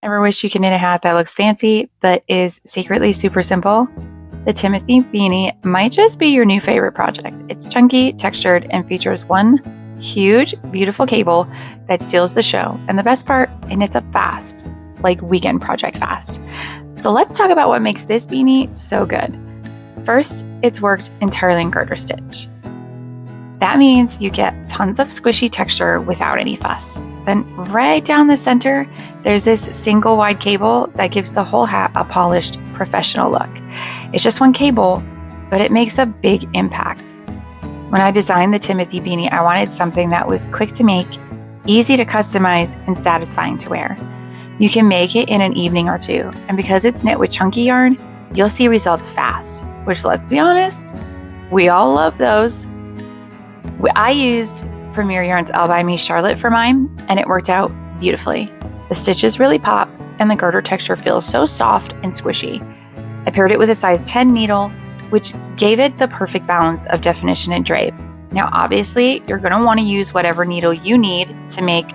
Ever wish you could knit a hat that looks fancy but is secretly super simple? The Timothy Beanie might just be your new favorite project. It's chunky, textured, and features one huge, beautiful cable that steals the show. And the best part, it knits up fast, like weekend project fast. So let's talk about what makes this beanie so good. First, it's worked entirely in garter stitch. That means you get tons of squishy texture without any fuss. Then right down the center, there's this single wide cable that gives the whole hat a polished, professional look. It's just one cable, but it makes a big impact. When I designed the Timothy Beanie, I wanted something that was quick to make, easy to customize, and satisfying to wear. You can make it in an evening or two, and because it's knit with chunky yarn, you'll see results fast, which, let's be honest, we all love those. I used Premier Yarn's All By Me Charlotte for mine, and it worked out beautifully. The stitches really pop, and the garter texture feels so soft and squishy. I paired it with a size 10 needle, which gave it the perfect balance of definition and drape. Now, obviously, you're going to want to use whatever needle you need to make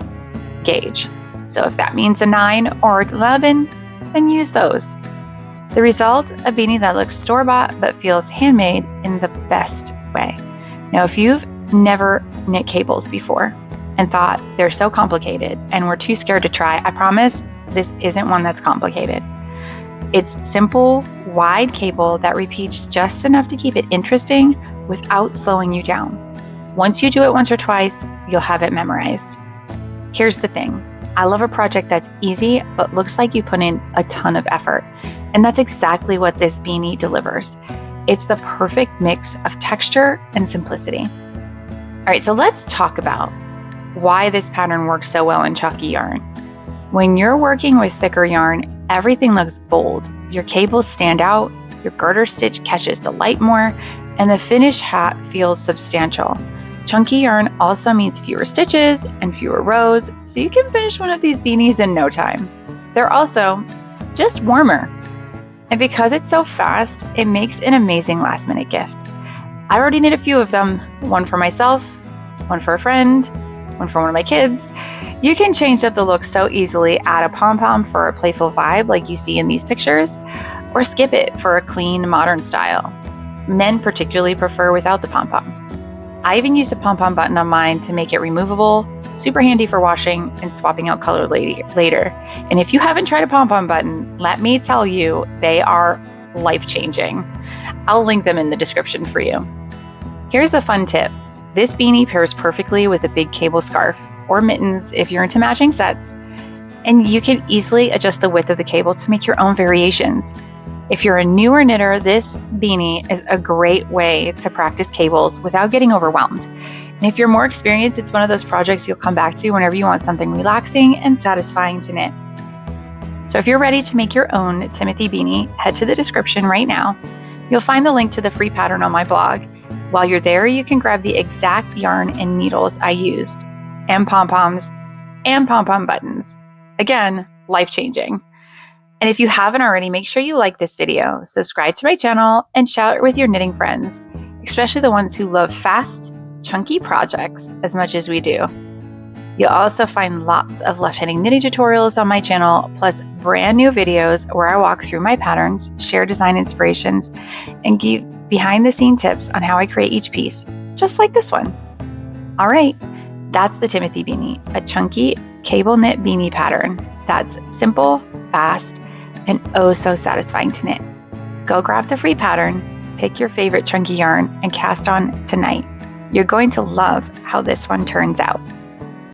gauge. So if that means a 9 or 11, then use those. The result, a beanie that looks store-bought but feels handmade in the best way. Now, if you've never knit cables before and thought they're so complicated and were too scared to try, I promise this isn't one that's complicated. It's simple, wide cable that repeats just enough to keep it interesting without slowing you down. Once you do it once or twice, you'll have it memorized. Here's the thing. I love a project that's easy but looks like you put in a ton of effort. And that's exactly what this beanie delivers. It's the perfect mix of texture and simplicity. All right, so let's talk about why this pattern works so well in chalky yarn. When you're working with thicker yarn, everything looks bold. Your cables stand out, your garter stitch catches the light more, and the finished hat feels substantial. Chunky yarn also means fewer stitches and fewer rows, so you can finish one of these beanies in no time. They're also just warmer. And because it's so fast, it makes an amazing last-minute gift. I already knit a few of them, one for myself, one for a friend, one for one of my kids. You can change up the look so easily, add a pom-pom for a playful vibe like you see in these pictures, or skip it for a clean, modern style. Men particularly prefer without the pom-pom. I even use a pom-pom button on mine to make it removable, super handy for washing and swapping out color later. And if you haven't tried a pom-pom button, let me tell you, they are life-changing. I'll link them in the description for you. Here's a fun tip. This beanie pairs perfectly with a big cable scarf or mittens if you're into matching sets, and you can easily adjust the width of the cable to make your own variations. If you're a newer knitter, this beanie is a great way to practice cables without getting overwhelmed. And if you're more experienced, it's one of those projects you'll come back to whenever you want something relaxing and satisfying to knit. So if you're ready to make your own Timothy Beanie, head to the description right now. You'll find the link to the free pattern on my blog. While you're there, you can grab the exact yarn and needles I used, and pom-poms, and pom-pom buttons. Again, life-changing. And if you haven't already, make sure you like this video, subscribe to my channel, and share it with your knitting friends, especially the ones who love fast, chunky projects as much as we do. You'll also find lots of left-handed knitting tutorials on my channel, plus brand new videos where I walk through my patterns, share design inspirations, and give behind-the-scene tips on how I create each piece, just like this one. All right, that's the Timothy Beanie, a chunky cable knit beanie pattern that's simple, fast, and oh so satisfying to knit. Go grab the free pattern, pick your favorite chunky yarn, and cast on tonight. You're going to love how this one turns out.